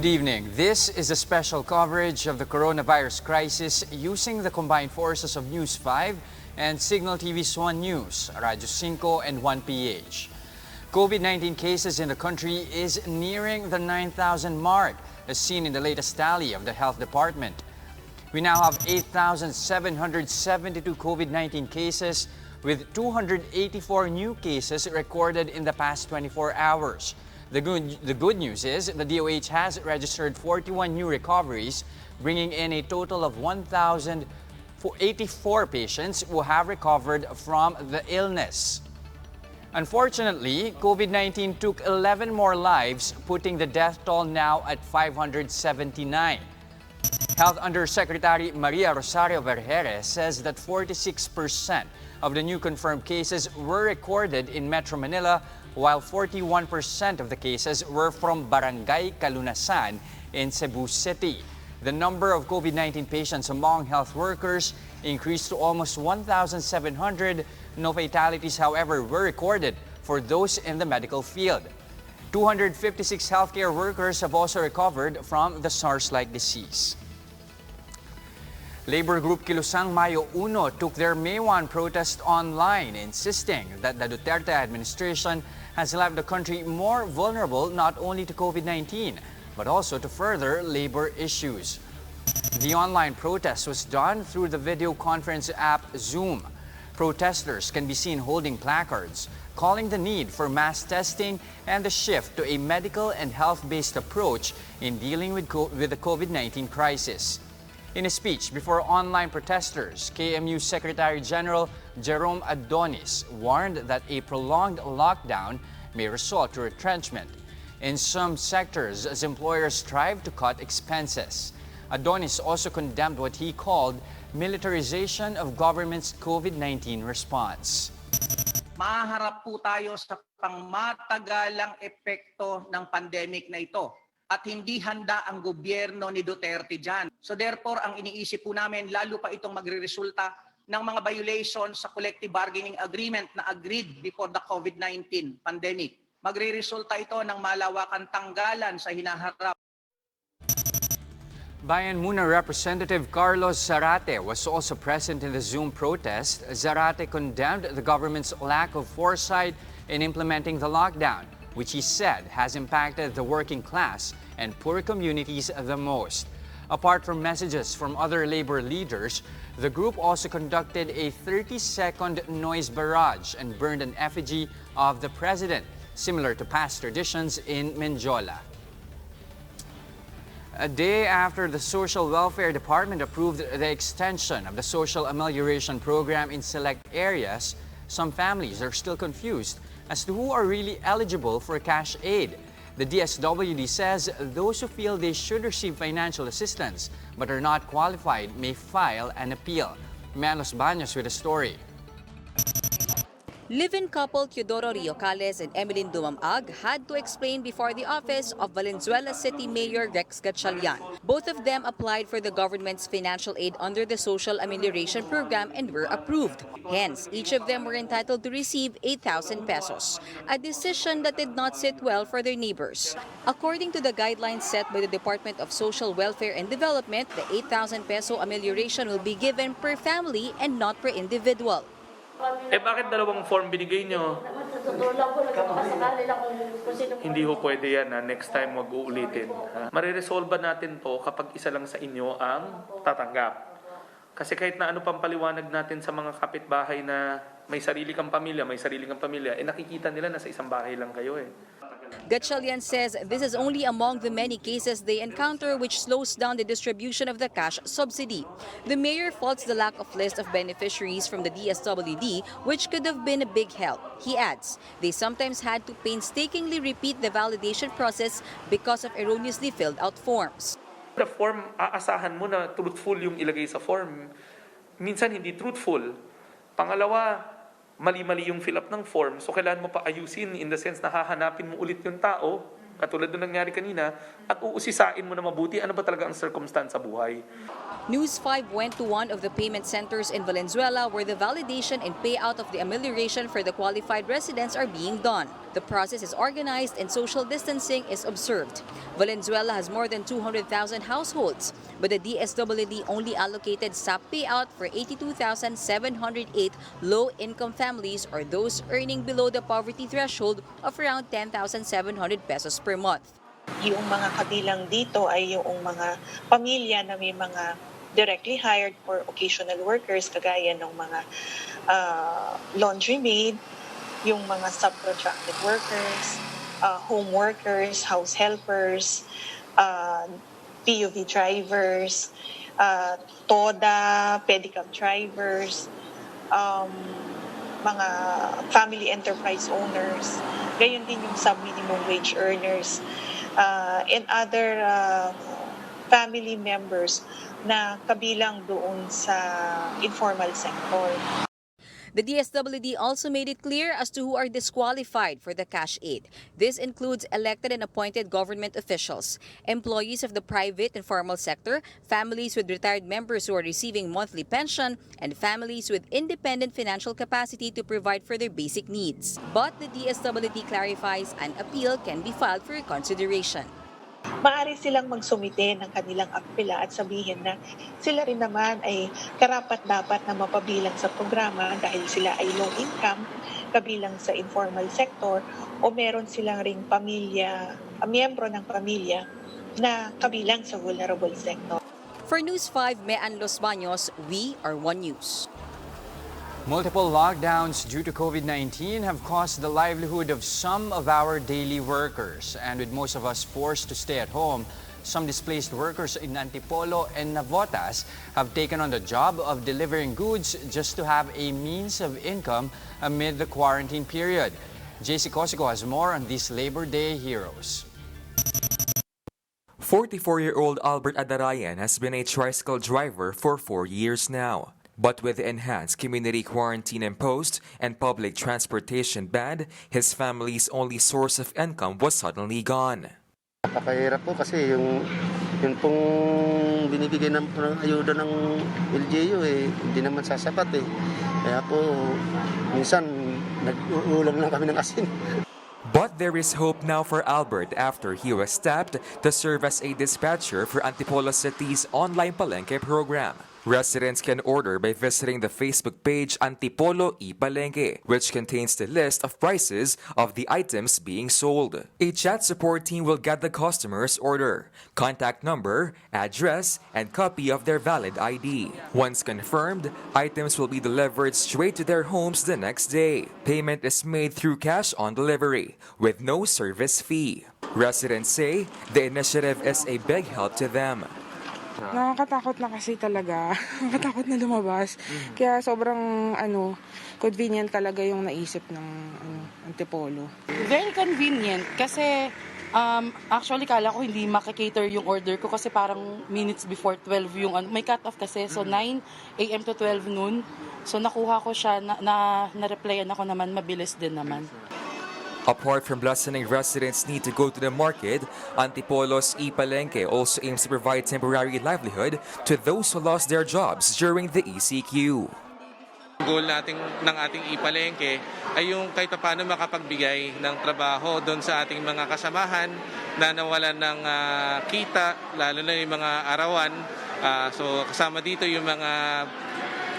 Good evening. This is a special coverage of the coronavirus crisis using the combined forces of News 5 and Signal TV's One News, Radyo 5 and 1PH. COVID-19 cases in the country is nearing the 9,000 mark, as seen in the latest tally of the Health Department. We now have 8,772 COVID-19 cases, with 284 new cases recorded in the past 24 hours. The good news is the DOH has registered 41 new recoveries, bringing in a total of 1,084 patients who have recovered from the illness. Unfortunately, COVID-19 took 11 more lives, putting the death toll now at 579. Health Undersecretary Maria Rosario Vergeire says that 46% of the new confirmed cases were recorded in Metro Manila, while 41% of the cases were from Barangay Calunasan in Cebu City. The number of COVID-19 patients among health workers increased to almost 1,700. No fatalities, however, were recorded for those in the medical field. 256 healthcare workers have also recovered from the SARS-like disease. Labor group Kilusang Mayo Uno took their May 1 protest online, insisting that the Duterte administration has left the country more vulnerable not only to COVID-19, but also to further labor issues. The online protest was done through the video conference app Zoom. Protesters can be seen holding placards, calling the need for mass testing and the shift to a medical and health-based approach in dealing with the COVID-19 crisis. In a speech before online protesters, KMU Secretary General Jerome Adonis warned that a prolonged lockdown may result to retrenchment in some sectors as employers strive to cut expenses. Adonis also condemned what he called militarization of government's COVID-19 response. Maharap po tayo sa pangmatagalang epekto ng pandemic na ito. At hindi handa ang gobyerno ni Duterte dyan. So therefore, ang iniisip po namin, lalo pa itong magre-resulta ng mga violations sa collective bargaining agreement na agreed before the COVID-19 pandemic. Magre-resulta ito ng malawakang tanggalan sa hinaharap. Bayan Muna Representative Carlos Zarate was also present in the Zoom protest. Zarate condemned the government's lack of foresight in implementing the lockdown, which he said has impacted the working class and poor communities the most. Apart from messages from other labor leaders, the group also conducted a 30-second noise barrage and burned an effigy of the president, similar to past traditions in Menjola. A day after the Social Welfare Department approved the extension of the Social Amelioration Program in select areas, some families are still confused as to who are really eligible for cash aid. The DSWD says those who feel they should receive financial assistance but are not qualified may file an appeal. Melos Baños with a story. Live-in couple Teodoro Riocales and Emeline Dumamag had to explain before the office of Valenzuela City Mayor Rex Gatchalian. Both of them applied for the government's financial aid under the Social Amelioration Program and were approved. Hence, each of them were entitled to receive 8,000 pesos, a decision that did not sit well for their neighbors. According to the guidelines set by the Department of Social Welfare and Development, the 8,000 peso amelioration will be given per family and not per individual. Bakit dalawang form binigay nyo? Hindi ho pwede yan na next time wag uulitin. Mariresolve natin to kapag isa lang sa inyo ang tatanggap. Kasi kahit na ano pang paliwanag natin sa mga kapitbahay na may sarili kang pamilya, nakikita nila na sa isang bahay lang kayo eh. Gatchalian says this is only among the many cases they encounter which slows down the distribution of the cash subsidy. The mayor faults the lack of list of beneficiaries from the DSWD, which could have been a big help. He adds, they sometimes had to painstakingly repeat the validation process because of erroneously filled out forms. The form, aasahan mo na truthful yung ilagay sa form. Minsan hindi truthful. Pangalawa, mali-mali yung fill up ng form, so kailangan mo pa ayusin in the sense na hahanapin mo ulit yung tao, katulad nung nangyari kanina, at uusisain mo na mabuti ano ba talaga ang circumstance sa buhay. News 5 went to one of the payment centers in Valenzuela where the validation and payout of the amelioration for the qualified residents are being done. The process is organized and social distancing is observed. Valenzuela has more than 200,000 households, but the DSWD only allocated SAP payout for 82,708 low-income families or those earning below the poverty threshold of around 10,700 pesos per month. Yung mga kabilang dito ay yung mga pamilya na may mga directly hired for occasional workers kagaya ng mga laundry maid, yung mga subcontracted workers, home workers, house helpers, PUV drivers, TODA, pedicab drivers, mga family enterprise owners, gayon din yung sub-minimum wage earners, and other family members na kabilang doon sa informal sector. The DSWD also made it clear as to who are disqualified for the cash aid. This includes elected and appointed government officials, employees of the private and formal sector, families with retired members who are receiving monthly pension, and families with independent financial capacity to provide for their basic needs. But the DSWD clarifies an appeal can be filed for consideration. Maaari silang magsumite ng kanilang apela at sabihin na sila rin naman ay karapat-dapat na mapabilang sa programa dahil sila ay low income, kabilang sa informal sector, o meron silang ring pamilya, miyembro ng pamilya na kabilang sa vulnerable sector. For News 5, Mean Los Baños, we are One News. Multiple lockdowns due to COVID-19 have cost the livelihood of some of our daily workers. And with most of us forced to stay at home, some displaced workers in Antipolo and Navotas have taken on the job of delivering goods just to have a means of income amid the quarantine period. JC Cosico has more on these Labor Day heroes. 44-year-old Albert Adarayan has been a tricycle driver for 4 years now. But with the enhanced community quarantine imposed and public transportation banned, his family's only source of income was suddenly gone. Napakahirap po kasi yung pong binibigay ng ayuda ng LGU hindi naman sasapat eh. Kaya po minsan nag-uulam lang kami ng asin. But there is hope now for Albert after he was tapped to serve as a dispatcher for Antipolo City's online palengke program. Residents can order by visiting the Facebook page Antipolo ePalengke, which contains the list of prices of the items being sold. A chat support team will get the customer's order, contact number, address, and copy of their valid ID. Once confirmed, items will be delivered straight to their homes the next day. Payment is made through cash on delivery, with no service fee. Residents say the initiative is a big help to them. Nakakatakot na kasi talaga. Nakakatakot na lumabas. Kaya sobrang convenient talaga yung naisip ng Antipolo. Very convenient kasi actually kala ko hindi makikater yung order ko kasi parang minutes before 12 yung may cut-off kasi. So 9 a.m. to 12 noon. So nakuha ko siya, na-replyan ako naman, mabilis din naman. Apart from lessening residents' need to go to the market, Antipolo's ePalengke also aims to provide temporary livelihood to those who lost their jobs during the ECQ. Goal ng ating ePalengke ay yung kahit paano makapagbigay ng trabaho doon sa ating mga kasamahan na nawalan ng kita, lalo na yung mga arawan. So kasama dito yung mga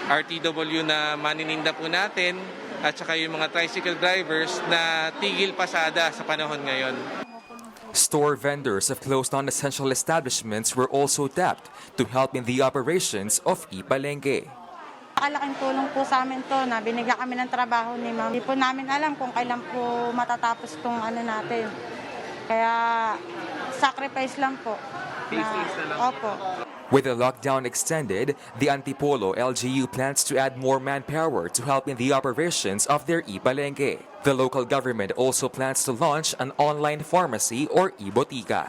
RTW na manininda po natin, at saka yung mga tricycle drivers na tigil pasada sa panahon ngayon. Store vendors of closed non-essential establishments were also tapped to help in the operations of ePalengke. Malaking tulong po sa amin to na binigyan kami ng trabaho ni ma'am. Hindi po namin alam kung kailan po matatapos itong natin. Kaya sacrifice lang po. Opo. With the lockdown extended, the Antipolo LGU plans to add more manpower to help in the operations of their ePalengke. The local government also plans to launch an online pharmacy or e-botica.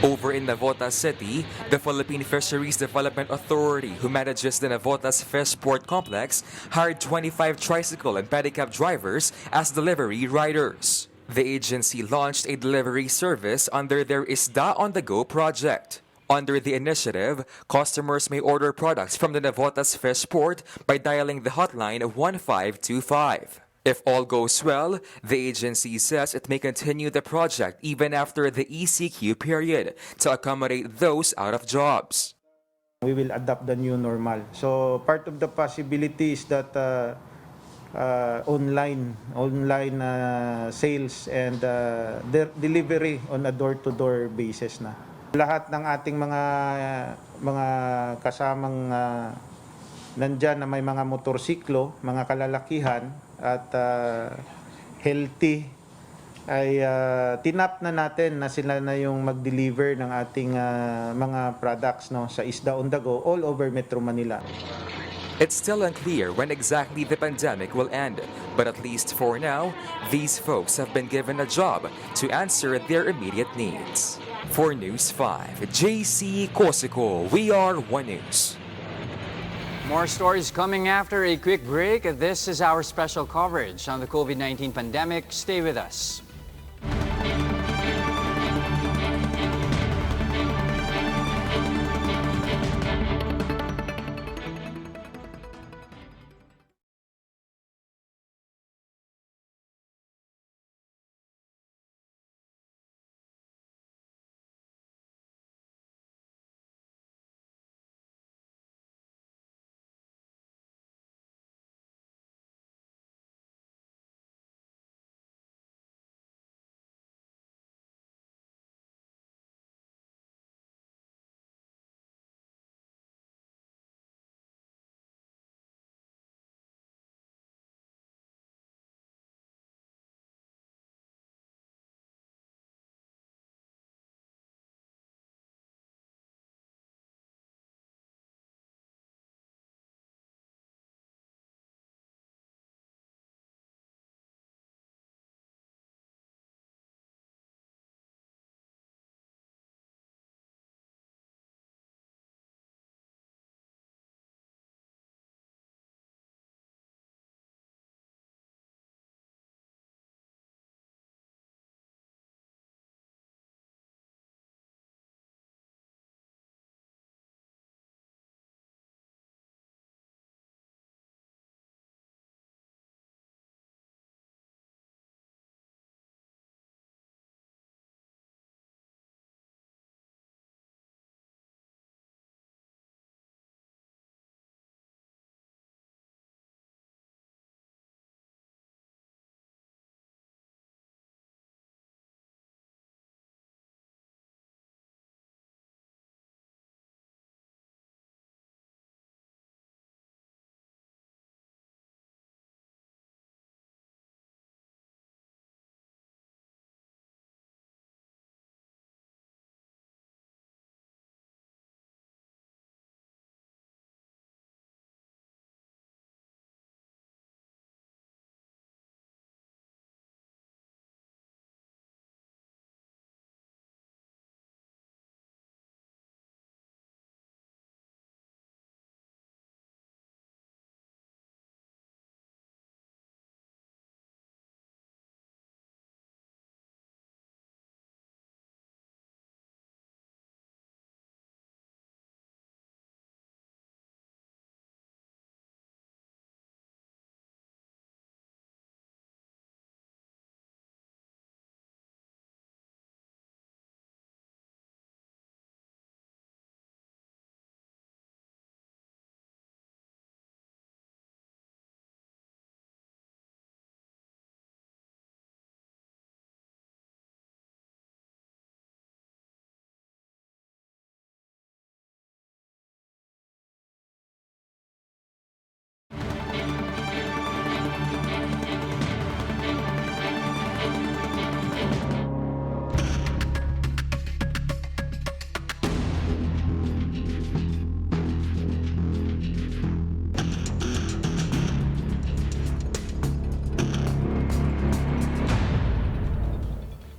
Over in Navotas City, the Philippine Fisheries Development Authority, who manages the Navotas Fish Port Complex, hired 25 tricycle and pedicab drivers as delivery riders. The agency launched a delivery service under their Isda on the Go project. Under the initiative, customers may order products from the Navotas Fish Port by dialing the hotline 1525. If all goes well, the agency says it may continue the project even after the ECQ period to accommodate those out of jobs. We will adapt the new normal. So part of the possibility is that online sales and delivery on a door-to-door basis na. Lahat ng ating mga kasamang nandyan na may mga motorsiklo, mga kalalakihan at healthy ay tinap na natin na sila na yung mag-deliver ng ating mga products sa Isda on the Go all over Metro Manila. It's still unclear when exactly the pandemic will end, but at least for now, these folks have been given a job to answer their immediate needs. For News 5, JC Cosico, we are One News. More stories coming after a quick break. This is our special coverage on the COVID-19 pandemic. Stay with us.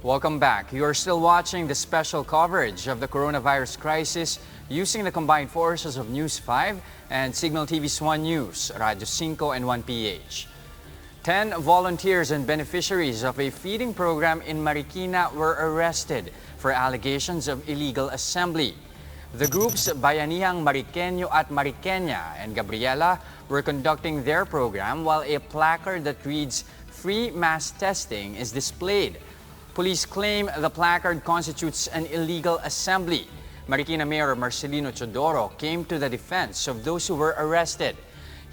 Welcome back. You are still watching the special coverage of the coronavirus crisis using the combined forces of News 5 and Signal TV's One News, Radio 5 and 1PH. 10 volunteers and beneficiaries of a feeding program in Marikina were arrested for allegations of illegal assembly. The groups Bayanihang Mariqueño at Mariqueña and Gabriela were conducting their program while a placard that reads "Free Mass Testing" is displayed. Police claim the placard constitutes an illegal assembly. Marikina Mayor Marcelino Chodoro came to the defense of those who were arrested.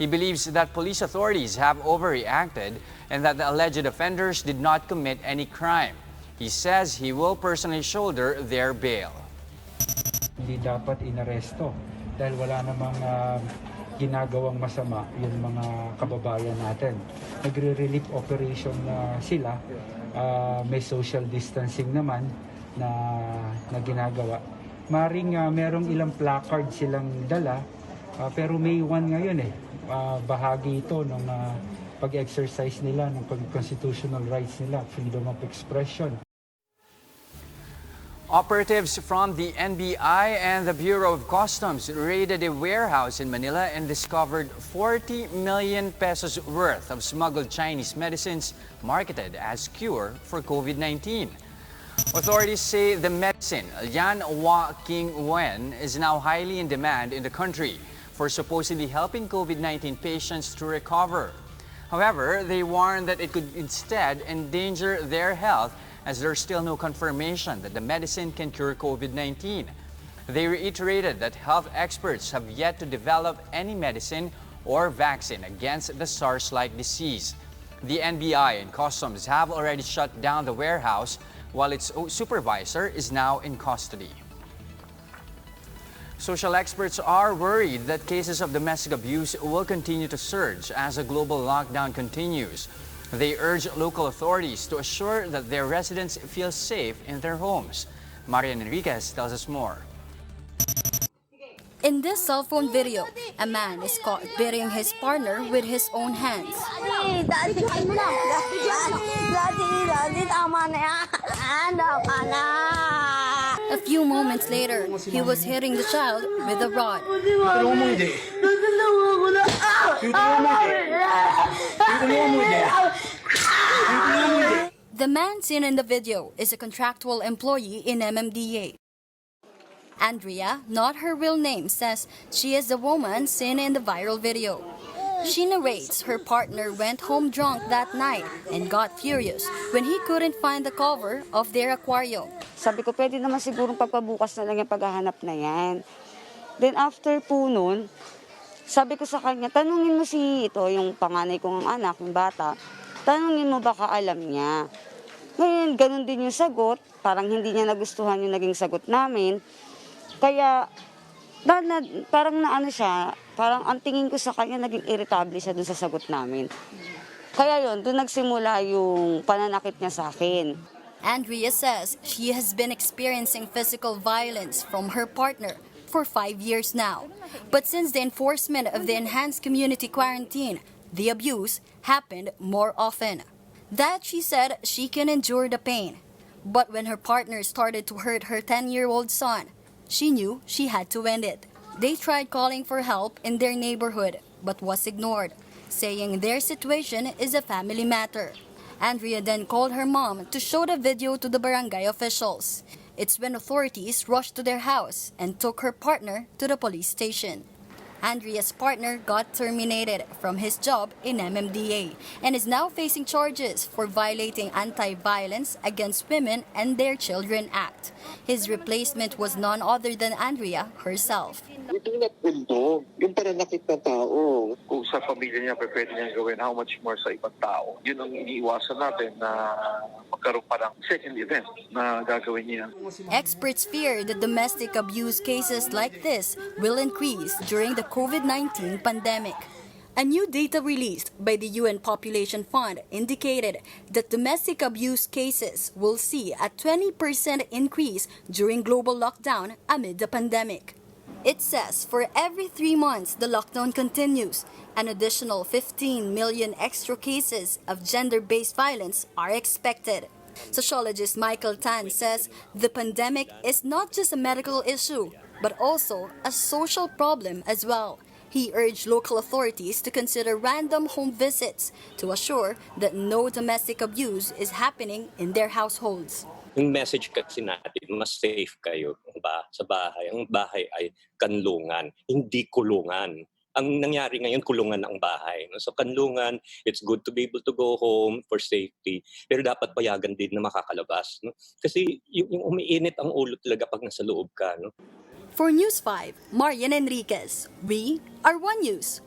He believes that police authorities have overreacted and that the alleged offenders did not commit any crime. He says he will personally shoulder their bail. Hindi dapat inaresto dahil wala namang ginagawang masama yung mga kababayan natin. Nagre-relief operation na sila, may social distancing naman na ginagawa. Maring merong ilang placard silang dala, pero May 1 ngayon bahagi ito ng pag-exercise nila ng constitutional rights nila, freedom of expression. Operatives from the NBI and the Bureau of Customs raided a warehouse in Manila and discovered 40 million pesos worth of smuggled Chinese medicines marketed as cure for COVID-19. Authorities say the medicine, Yan Hua King Wen, is now highly in demand in the country for supposedly helping COVID-19 patients to recover. However, they warn that it could instead endanger their health as there's still no confirmation that the medicine can cure COVID-19. They reiterated that health experts have yet to develop any medicine or vaccine against the SARS-like disease. The NBI and Customs have already shut down the warehouse while its supervisor is now in custody. Social experts are worried that cases of domestic abuse will continue to surge as a global lockdown continues. They urge local authorities to assure that their residents feel safe in their homes. Marian Enriquez tells us more. In this cell phone video, a man is caught beating his partner with his own hands. A few moments later, he was hitting the child with a rod. The man seen in the video is a contractual employee in MMDA. Andrea, not her real name, says she is the woman seen in the viral video. She narrates her partner went home drunk that night and got furious when he couldn't find the cover of their aquarium. Sabi ko, pwede naman sigurong pagpabukas na lang yung paghahanap na yan. Then after po nun, sabi ko sa kanya, tanungin mo si ito, yung panganay kong anak, yung bata, tanungin mo baka alam niya. Ngayon, ganun din yung sagot, parang hindi niya nagustuhan yung naging sagot namin. Kaya, parang naano siya, parang ang tingin ko sa kanya, naging irritable siya dun sa sagot namin. Kaya yun, dun nagsimula yung pananakit niya sa akin. Andrea says she has been experiencing physical violence from her partner for 5 years now. But since the enforcement of the enhanced community quarantine, the abuse happened more often. That she said she can endure the pain. But when her partner started to hurt her 10-year-old son, she knew she had to end it. They tried calling for help in their neighborhood, but was ignored, saying their situation is a family matter. Andrea then called her mom to show the video to the barangay officials. It's when authorities rushed to their house and took her partner to the police station. Andrea's partner got terminated from his job in MMDA and is now facing charges for violating Anti-Violence Against Women and Their Children Act. His replacement was none other than Andrea herself. We do not condone yung pananakit ng tao. Kung sa pamilya niya, pwede niyang gawin, how much more sa ibang tao. Yun ang iniiwasan natin na magkaroon pa ng second event na gagawin niya. Experts fear that domestic abuse cases like this will increase during the COVID-19 pandemic. A new data released by the UN Population Fund indicated that domestic abuse cases will see a 20% increase during global lockdown amid the pandemic. It says for every 3 months the lockdown continues, an additional 15 million extra cases of gender-based violence are expected. Sociologist Michael Tan says the pandemic is not just a medical issue, but also a social problem as well. He urged local authorities to consider random home visits to assure that no domestic abuse is happening in their households. Yung message kasi natin, mas safe kayo sa bahay. Ang bahay ay kanlungan, hindi kulungan. Ang nangyari ngayon, kulungan ang bahay. No? So kanlungan, it's good to be able to go home for safety. Pero dapat payagan din na makakalabas. No? Kasi yung umiinit ang ulo talaga pag nasa loob ka. No? For News 5, Marian Enriquez. We are One News.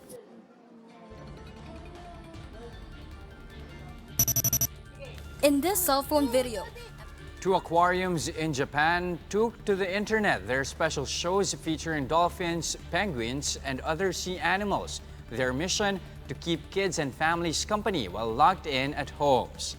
In this cell phone video, 2 aquariums in Japan took to the internet their special shows featuring dolphins, penguins, and other sea animals. Their mission to keep kids and families company while locked in at homes.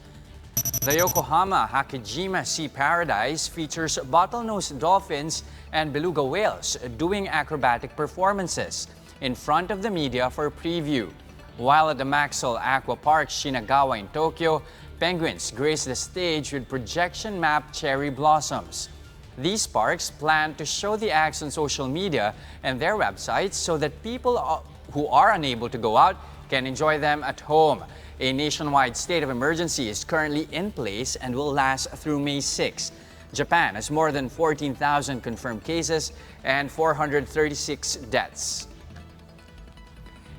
The Yokohama Hakejima Sea Paradise features bottlenose dolphins and beluga whales doing acrobatic performances in front of the media for preview. While at the Maxwell Aqua Park, Shinagawa in Tokyo, penguins grace the stage with projection map cherry blossoms. These parks plan to show the acts on social media and their websites so that people who are unable to go out can enjoy them at home. A nationwide state of emergency is currently in place and will last through May 6. Japan has more than 14,000 confirmed cases and 436 deaths.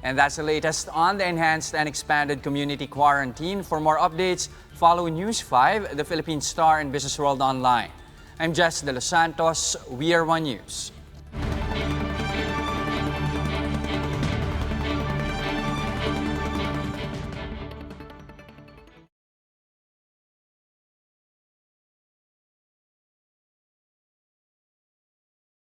And that's the latest on the enhanced and expanded community quarantine. For more updates, follow News 5, the Philippine Star, and Business World Online. I'm Jess De Los Santos. We are One News.